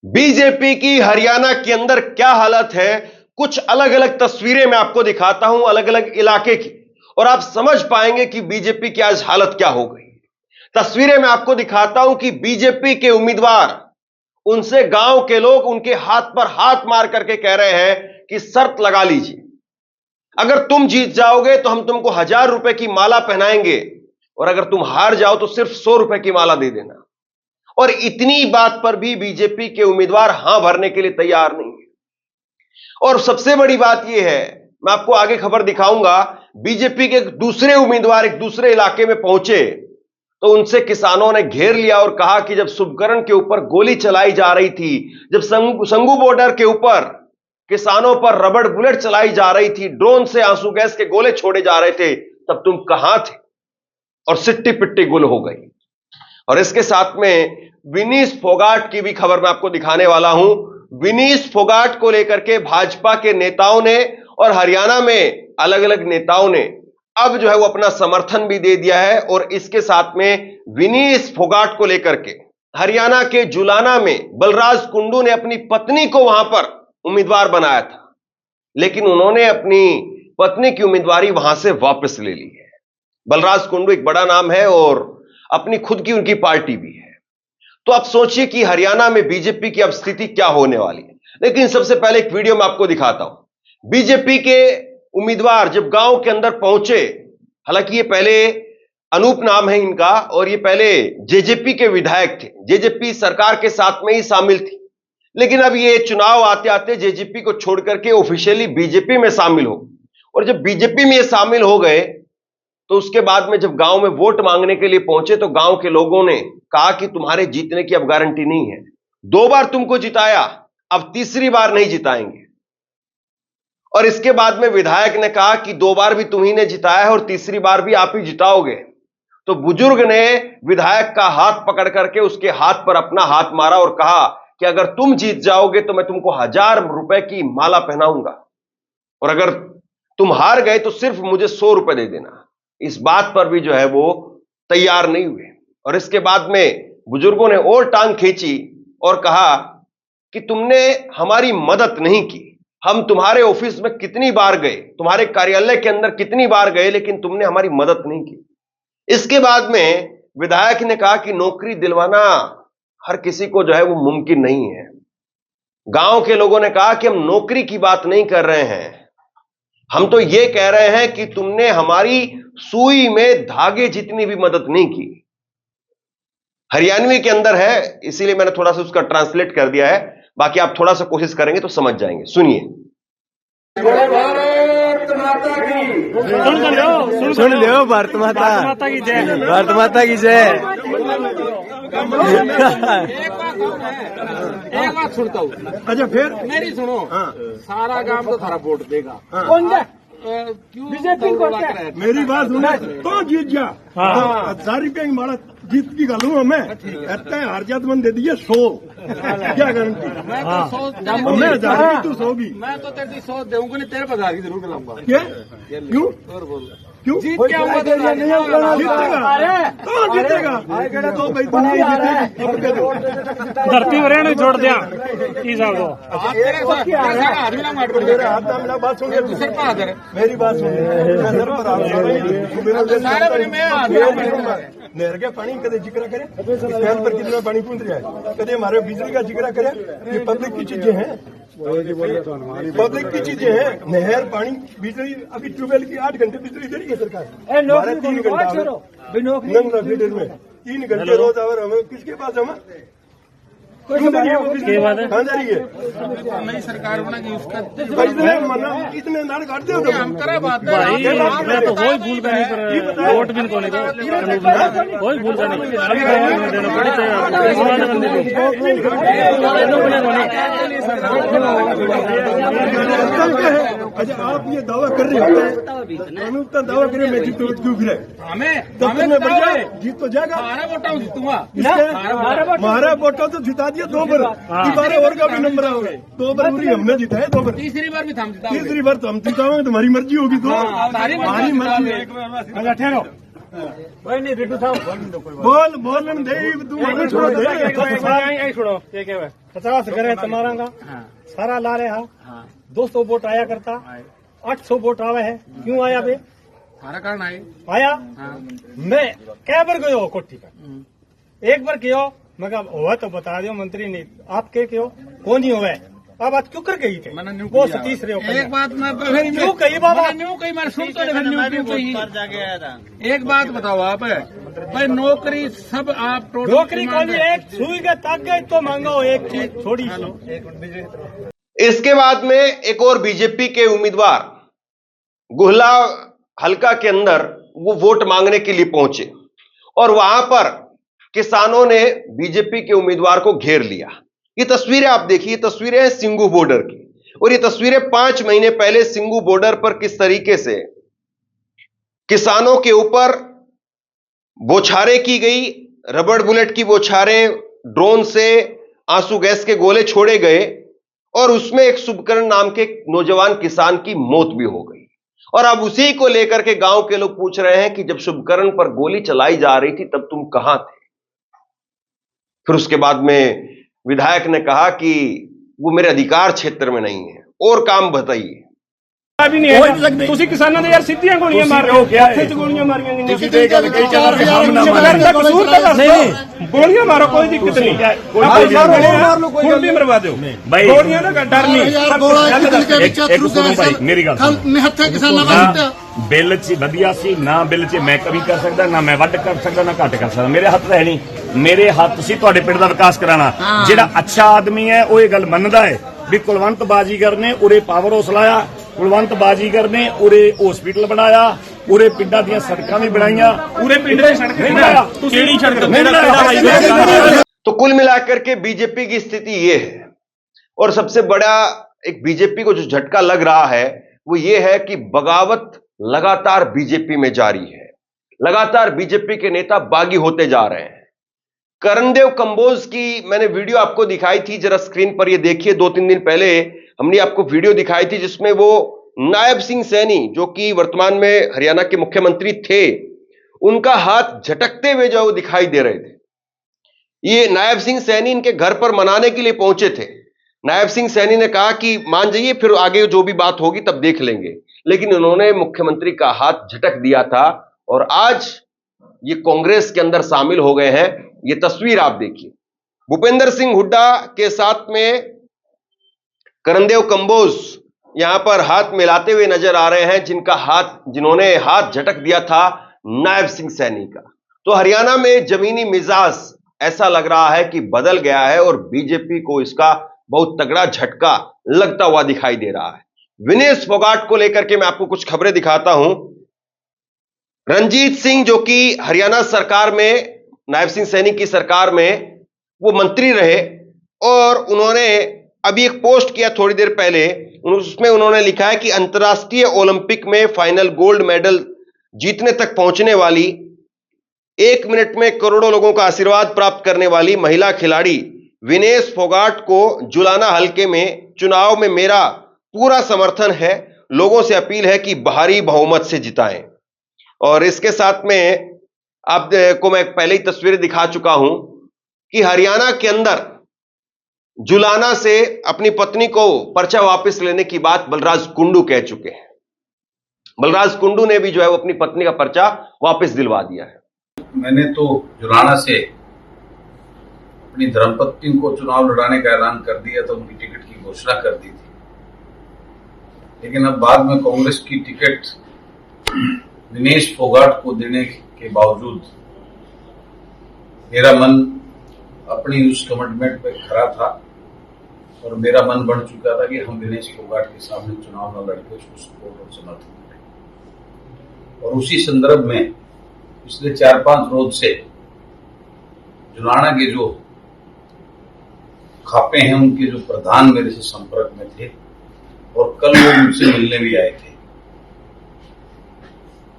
BJP की हरियाणा के अंदर क्या हालत है, कुछ अलग अलग तस्वीरें मैं आपको दिखाता हूं अलग अलग इलाके की, और आप समझ पाएंगे कि बीजेपी की आज हालत क्या हो गई। तस्वीरें मैं आपको दिखाता हूं कि बीजेपी के उम्मीदवार, उनसे गांव के लोग उनके हाथ पर हाथ मार करके कह रहे हैं कि शर्त लगा लीजिए, अगर तुम जीत जाओगे तो हम तुमको 1000 रुपए की माला पहनाएंगे, और अगर तुम हार जाओ तो सिर्फ 100 रुपए की माला दे देना। और इतनी बात पर भी बीजेपी के उम्मीदवार हां भरने के लिए तैयार नहीं है। और सबसे बड़ी बात यह है, मैं आपको आगे खबर दिखाऊंगा, बीजेपी के दूसरे उम्मीदवार एक दूसरे इलाके में पहुंचे तो उनसे किसानों ने घेर लिया और कहा कि जब शुभकरण के ऊपर गोली चलाई जा रही थी, जब संगू बॉर्डर के ऊपर किसानों पर रबड़ बुलेट चलाई जा रही थी, ड्रोन से आंसू गैस के गोले छोड़े जा रहे थे, तब तुम कहां थे? और सिट्टी पिट्टी गुल हो गई। और इसके साथ में विनीश फोगाट की भी खबर मैं आपको दिखाने वाला हूं। विनीश फोगाट को लेकर के भाजपा के नेताओं ने और हरियाणा में अलग अलग नेताओं ने अब जो है वो अपना समर्थन भी दे दिया है। और इसके साथ में विनीश फोगाट को लेकर के हरियाणा के जुलाना में बलराज कुंडू ने अपनी पत्नी को वहां पर उम्मीदवार बनाया था, लेकिन उन्होंने अपनी पत्नी की उम्मीदवारी वहां से वापस ले ली है। बलराज कुंडू एक बड़ा नाम है और अपनी खुद की उनकी पार्टी भी है। तो आप सोचिए कि हरियाणा में बीजेपी की अब स्थिति क्या होने वाली है। लेकिन सबसे पहले एक वीडियो मैं आपको दिखाता हूं। बीजेपी के उम्मीदवार जब गांव के अंदर पहुंचे, हालांकि ये पहले अनूप नाम है इनका, और ये पहले जेजेपी के विधायक थे, जेजेपी सरकार के साथ में ही शामिल थी, लेकिन अब ये चुनाव आते आते जेजेपी को छोड़ करके ऑफिशियली बीजेपी में शामिल हो। और जब बीजेपी में ये शामिल हो गए तो उसके बाद में जब गांव में वोट मांगने के लिए पहुंचे तो गांव के लोगों ने कहा कि तुम्हारे जीतने की अब गारंटी नहीं है, 2 बार तुमको जिताया, अब तीसरी बार नहीं जिताएंगे। और इसके बाद में विधायक ने कहा कि 2 बार भी तुम्ही ने जिताया है और तीसरी बार भी आप ही जिताओगे। तो बुजुर्ग ने विधायक का हाथ पकड़ करके उसके हाथ पर अपना हाथ मारा और कहा कि अगर तुम जीत जाओगे तो मैं तुमको 1000 रुपए की माला पहनाऊंगा, और अगर तुम हार गए तो सिर्फ मुझे 100 रुपए दे देना। इस बात पर भी जो है वो तैयार नहीं हुए। और इसके बाद में बुजुर्गों ने और टांग खींची और कहा कि तुमने हमारी मदद नहीं की, हम तुम्हारे ऑफिस में कितनी बार गए, तुम्हारे कार्यालय के अंदर कितनी बार गए, लेकिन तुमने हमारी मदद नहीं की। इसके बाद में विधायक ने कहा कि नौकरी दिलवाना हर किसी को जो है वो मुमकिन नहीं है। गांव के लोगों ने कहा कि हम नौकरी की बात नहीं कर रहे हैं, हम तो ये कह रहे हैं कि तुमने हमारी सुई में धागे जितनी भी मदद नहीं की। हरियाणवी के अंदर है, इसीलिए मैंने थोड़ा सा उसका ट्रांसलेट कर दिया है, बाकी आप थोड़ा सा कोशिश करेंगे तो समझ जाएंगे। सुनिए। सुन लो, भारत माता की जय, भारत माता की जय। एक बात सुनता हूँ। अच्छा फिर मेरी सुनो। सारा गांव तो थारा वोट देगा। कौन दे? क्यों बीजेपी को? मेरी बात सुनो, तो जीत जा 1000 रुपये की माला जीत की गलू हमें इतना हार जात मन दे दिए 100, क्या गारंटी? मैं तो 100 मैं 1000 की तू 100 की, मैं तो तेरे 100 दूंगा, नहीं तेरे 1000 की जरूर दिलाऊंगा। क्या क्यों और बोल क्यों जीत क्या हुआ? जीतेगा तो जीतेगा तो भाई तू नहीं जीतेगा। धरती पर रहने छोड़ दिया की साहब को। हाथ मिला मार कर मेरे हाथ में मिला, बात सुन तू सिर पर हाथ है। मेरी बात सुन, मैं सर पर सारे बने मैं हाथ नहर के पानी कदे जिक्र करे, स्टैंड पर कितना पानी पहुंच रहा है, कदे हमारे बिजली का जिक्र करे। ये पब्लिक की चीजें हैं, पब्लिक की चीजें हैं। नहर, पानी, बिजली, अभी ट्यूबवेल की 8 घंटे बिजली दे रही है सरकार, 3 घंटा फीडर में 3 घंटे रोज आवर हमें किसके पास हमें कहाँ जा रही है? नई सरकार बनाएगी उसका इतने नाड़ काटते हो हम करा बात है। भाई मैं तो कोई भूल का नहीं कर, वोट भी को नहीं कर, कोई भूल का नहीं। अभी गवर्नमेंट देना पड़ी अच्छा, आप ये दावा कर रहे हो, दावा करें मैं जीत क्यों गिरे? हमें तब तक मैं बढ़ जाए, जीत तो जाएगा। हमारा वोटा जीतूंगा, हमारा वोटा तो जिता दिया 2 बार, 12 और का भी नंबर आओगे। 2 बार पूरी हमने जिताया, 2 बार, तीसरी बार भी हम जिताओगे। तीसरी बार तो हम जिताओगे, तुम्हारी मर्जी होगी तो। हमारी मर्जी। ठहरो, भाई नहीं रिटू साहब बोल बोलन दे तू सुनो ये क्या है 50 घर है तुम्हारा का सारा ला रहे हा 200 वोट आया करता 800 वोट आवे है क्यों आया बे सारा कारण आए आया हाँ। मैं कै बार गयो कोठी पर एक बार कहो मैं कहा हुआ तो बता दो मंत्री नहीं आप के कहो कौन ही हुआ आप बात क्यों कर गई थे मैंने वो सतीश रहे एक बात मैं क्यों कही बाबा न्यू कही मैं सुन तो न्यू क्यों कही एक बात बताओ आप भाई नौकरी सब आप नौकरी कौन एक सुई के तक गई तो मांगो एक चीज थोड़ी सी इसके बाद में एक और बीजेपी के उम्मीदवार गुहला हलका के अंदर वो वोट मांगने के लिए पहुंचे और वहां पर किसानों ने बीजेपी के उम्मीदवार को घेर लिया। ये तस्वीरें आप देखिए, तस्वीरें हैं सिंगू बॉर्डर की और ये तस्वीरें 5 महीने पहले सिंगू बॉर्डर पर किस तरीके से किसानों के ऊपर बौछारें की गई, रबड़ बुलेट की बौछारें, ड्रोन से आंसू गैस के गोले छोड़े गए और उसमें एक शुभकरण नाम के नौजवान किसान की मौत भी हो गई। और अब उसी को लेकर के गांव के लोग पूछ रहे हैं कि जब शुभकरण पर गोली चलाई जा रही थी तब तुम कहां थे? फिर उसके बाद में विधायक ने कहा कि वो मेरे अधिकार क्षेत्र में नहीं है और काम बताइए। भी नहीं है ਤੁਸੀਂ ਕਿਸਾਨਾਂ ਦੇ ਯਾਰ ਸਿੱਧੀਆਂ ਗੋਲੀਆਂ ਮਾਰ ਰਹੇ ਹੋ ਹੱਥੇ 'ਚ ਗੋਲੀਆਂ ਮਾਰੀਆਂ ਗਈਆਂ ਤੁਸੀਂ ਦੇ ਗੱਲ ਕਹੀ ਚੱਲ ਰਹੇ ਹਮ ਨਾ ਕਸੂਰ ਤਾਂ ਦੱਸ ਨਹੀਂ ਗੋਲੀਆਂ ਮਾਰੋ ਕੋਈ ਦਿੱਕਤ ਨਹੀਂ ਕੋਈ ਮਾਰ ਲਓ ਕੋਈ ਵੀ ਮਰਵਾ ਦਿਓ ਗੋਲੀਆਂ ਦਾ ਡਰ ਨਹੀਂ ਇੱਕ ਸੁਣੋ ਭਾਈ ਮੇਰੀ ਗੱਲ ਹੱਥੇ ਕਿਸਾਨਾਂ ਦਾ ਬਿੱਲ 'ਚ ਵਧੀਆ ਸੀ ਨਾ ਬਿੱਲ 'ਚ ਮੈਂ ਕਵੀ ਕਰ ਸਕਦਾ ਨਾ ਮੈਂ ਵੱਢ ਕਰ ਸਕਦਾ ਨਾ ਘੱਟ ਕਰ ਸਕਦਾ ਮੇਰੇ ਹੱਥ ਹੈ ਨਹੀਂ ਮੇਰੇ ਹੱਥ ਸੀ ਤੁਹਾਡੇ ਪਿੰਡ ਦਾ ਵਿਕਾਸ ਕਰਾਣਾ ਜਿਹੜਾ ਅੱਛਾ ਆਦਮੀ ਹੈ ਉਹ ਇਹ ਗੱਲ ਮੰਨਦਾ ਹੈ ਵੀ ਕੁਲਵੰਤ ਬਾਜੀਗਰ ਨੇ ਉਰੇ ਪਾਵਰ ਹਾਊਸ ਲਾਇਆ कुलवंत बाजीगर ने उरे हॉस्पिटल बनाया उरे पिंडा दियां सड़कां भी बनाईयां उरे पिंड दी सड़क नहीं बनाया केड़ी सड़क तो कुल मिलाकर के बीजेपी की स्थिति ये है और सबसे बड़ा एक बीजेपी को जो झटका लग रहा है वो ये है कि बगावत लगातार बीजेपी में जारी है। लगातार बीजेपी के नेता बागी होते जा रहे हैं। करणदेव कंबोज की मैंने वीडियो आपको दिखाई थी, जरा स्क्रीन पर ये देखिए। 2-3 दिन पहले हमने आपको वीडियो दिखाई थी जिसमें वो नायब सिंह सैनी जो कि वर्तमान में हरियाणा के मुख्यमंत्री थे उनका हाथ झटकते हुए जो वो दिखाई दे रहे थे। ये नायब सिंह सैनी इनके घर पर मनाने के लिए पहुंचे थे। नायब सिंह सैनी ने कहा कि मान जाइए फिर आगे जो भी बात होगी तब देख लेंगे, लेकिन उन्होंने मुख्यमंत्री का हाथ झटक दिया था और आज ये कांग्रेस के अंदर शामिल हो गए हैं। ये तस्वीर आप देखिए, भूपेंद्र सिंह हुड्डा के साथ में करणदेव कंबोज यहां पर हाथ मिलाते हुए नजर आ रहे हैं जिन्होंने हाथ झटक दिया था नायब सिंह सैनी का। तो हरियाणा में जमीनी मिजाज ऐसा लग रहा है कि बदल गया है और बीजेपी को इसका बहुत तगड़ा झटका लगता हुआ दिखाई दे रहा है। विनेश फोगाट को लेकर के मैं आपको कुछ खबरें दिखाता हूं। रणजीत सिंह जो कि हरियाणा सरकार में नायब सिंह सैनी की सरकार में वो मंत्री रहे और उन्होंने अभी एक पोस्ट किया थोड़ी देर पहले, उसमें उन्होंने लिखा है कि अंतर्राष्ट्रीय ओलंपिक में फाइनल गोल्ड मेडल जीतने तक पहुंचने वाली 1 मिनट में करोड़ों लोगों का आशीर्वाद प्राप्त करने वाली महिला खिलाड़ी विनेश फोगाट को जुलाना हलके में चुनाव में मेरा पूरा समर्थन है। लोगों से अपील है कि भारी बहुमत से जिताएं। और इसके साथ में आपको मैं पहले ही तस्वीरें दिखा चुका हूं कि हरियाणा के अंदर जुलाना से अपनी पत्नी को पर्चा वापस लेने की बात बलराज कुंडू कह चुके हैं। बलराज कुंडू ने भी जो है वो अपनी पत्नी का पर्चा वापस दिलवा दिया है। मैंने तो जुलाना से अपनी धर्मपत्नी को चुनाव लड़ाने का ऐलान कर दिया था, उनकी टिकट की घोषणा कर दी थी, लेकिन अब बाद में कांग्रेस की टिकट विनेश फोगाट को देने के बावजूद मेरा मन अपनी उस कमिटमेंट पे खड़ा था और मेरा मन बन चुका था कि हम विनेश फोगाट के सामने चुनाव न लड़के उसको सपोर्ट और समर्थन करें। और उसी संदर्भ में पिछले 4-5 रोज से जुलाना के जो खापे हैं उनके जो प्रधान मेरे से संपर्क में थे और कल वो मुझसे मिलने भी आए थे।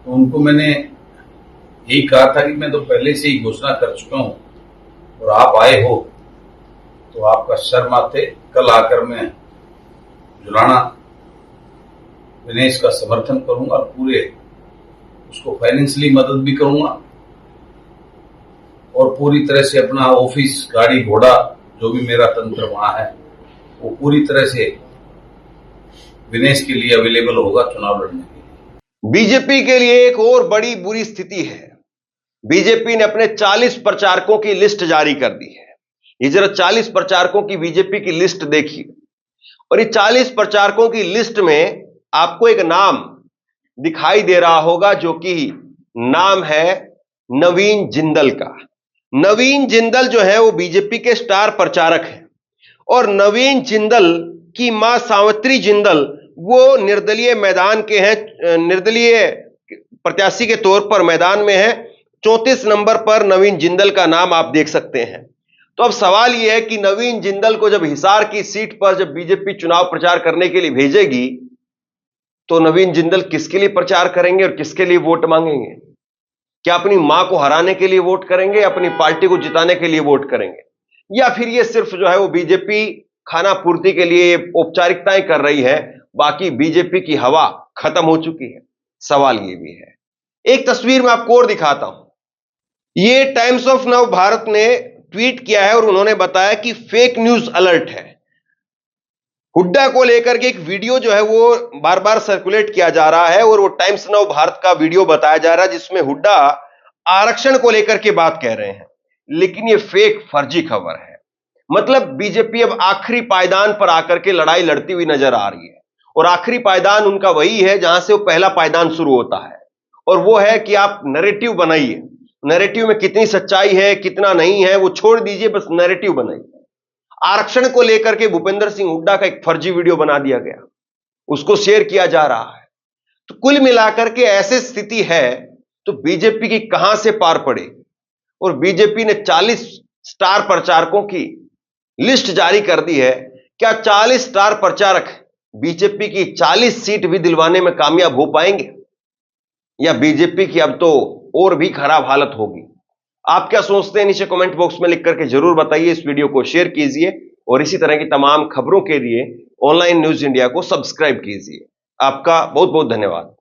तो उनको मैंने यही कहा था कि मैं तो पहले से ही घोषणा कर चुका हूं और आप आए हो तो आपका शर्म आते कल आकर मैं जुलाना विनेश का समर्थन करूंगा और पूरे उसको फाइनेंशियली मदद भी करूंगा और पूरी तरह से अपना ऑफिस, गाड़ी घोड़ा, जो भी मेरा तंत्र वहां है, वो पूरी तरह से विनेश के लिए अवेलेबल होगा चुनाव लड़ने के लिए। बीजेपी के लिए एक और बड़ी बुरी स्थिति है। बीजेपी ने अपने 40 प्रचारकों की लिस्ट जारी कर दी है। ये जरा 40 प्रचारकों की बीजेपी की लिस्ट देखिए, और ये 40 प्रचारकों की लिस्ट में आपको एक नाम दिखाई दे रहा होगा, जो कि नाम है नवीन जिंदल का। नवीन जिंदल जो है वो बीजेपी के स्टार प्रचारक हैं, और नवीन जिंदल की मां सावित्री जिंदल वो निर्दलीय मैदान के हैं, निर्दलीय प्रत्याशी के तौर पर मैदान में है। 34 नंबर पर नवीन जिंदल का नाम आप देख सकते हैं। तो अब सवाल यह है कि नवीन जिंदल को जब हिसार की सीट पर जब बीजेपी चुनाव प्रचार करने के लिए भेजेगी, तो नवीन जिंदल किसके लिए प्रचार करेंगे और किसके लिए वोट मांगेंगे? क्या अपनी मां को हराने के लिए वोट करेंगे, अपनी पार्टी को जिताने के लिए वोट करेंगे, या फिर ये सिर्फ जो है वो बीजेपी खाना पूर्ति के लिए औपचारिकताएं कर रही है, बाकी बीजेपी की हवा खत्म हो चुकी है? सवाल ये भी है। एक तस्वीर मैं आपको और दिखाता हूं। ये टाइम्स ऑफ नाउ भारत ने ट्वीट किया है और उन्होंने बताया कि फेक न्यूज अलर्ट है। हुड्डा को लेकर के एक वीडियो जो है वो बार बार सर्कुलेट किया जा रहा है, और वो टाइम्स नाउ भारत का वीडियो बताया जा रहा है, जिसमें हुड्डा आरक्षण को लेकर के बात कह रहे हैं, लेकिन ये फेक, फर्जी खबर है। मतलब बीजेपी अब आखिरी पायदान पर आकर के लड़ाई लड़ती हुई नजर आ रही है, और आखिरी पायदान उनका वही है जहां से वो पहला पायदान शुरू होता है, और वो है कि आप नैरेटिव बनाइए। नैरेटिव में कितनी सच्चाई है, कितना नहीं है, वो छोड़ दीजिए, बस नैरेटिव बनाइए। आरक्षण को लेकर के भूपेंद्र सिंह हुड्डा का एक फर्जी वीडियो बना दिया गया, उसको शेयर किया जा रहा है। तो कुल मिलाकर के ऐसी स्थिति है, तो बीजेपी की कहां से पार पड़े? और बीजेपी ने 40 स्टार प्रचारकों की लिस्ट जारी कर दी है। क्या 40 स्टार प्रचारक बीजेपी की 40 सीट भी दिलवाने में कामयाब हो पाएंगे, या बीजेपी की अब तो और भी खराब हालत होगी? आप क्या सोचते हैं? नीचे कमेंट बॉक्स में लिख करके जरूर बताइए। इस वीडियो को शेयर कीजिए, और इसी तरह की तमाम खबरों के लिए ऑनलाइन न्यूज इंडिया को सब्सक्राइब कीजिए। आपका बहुत बहुत धन्यवाद।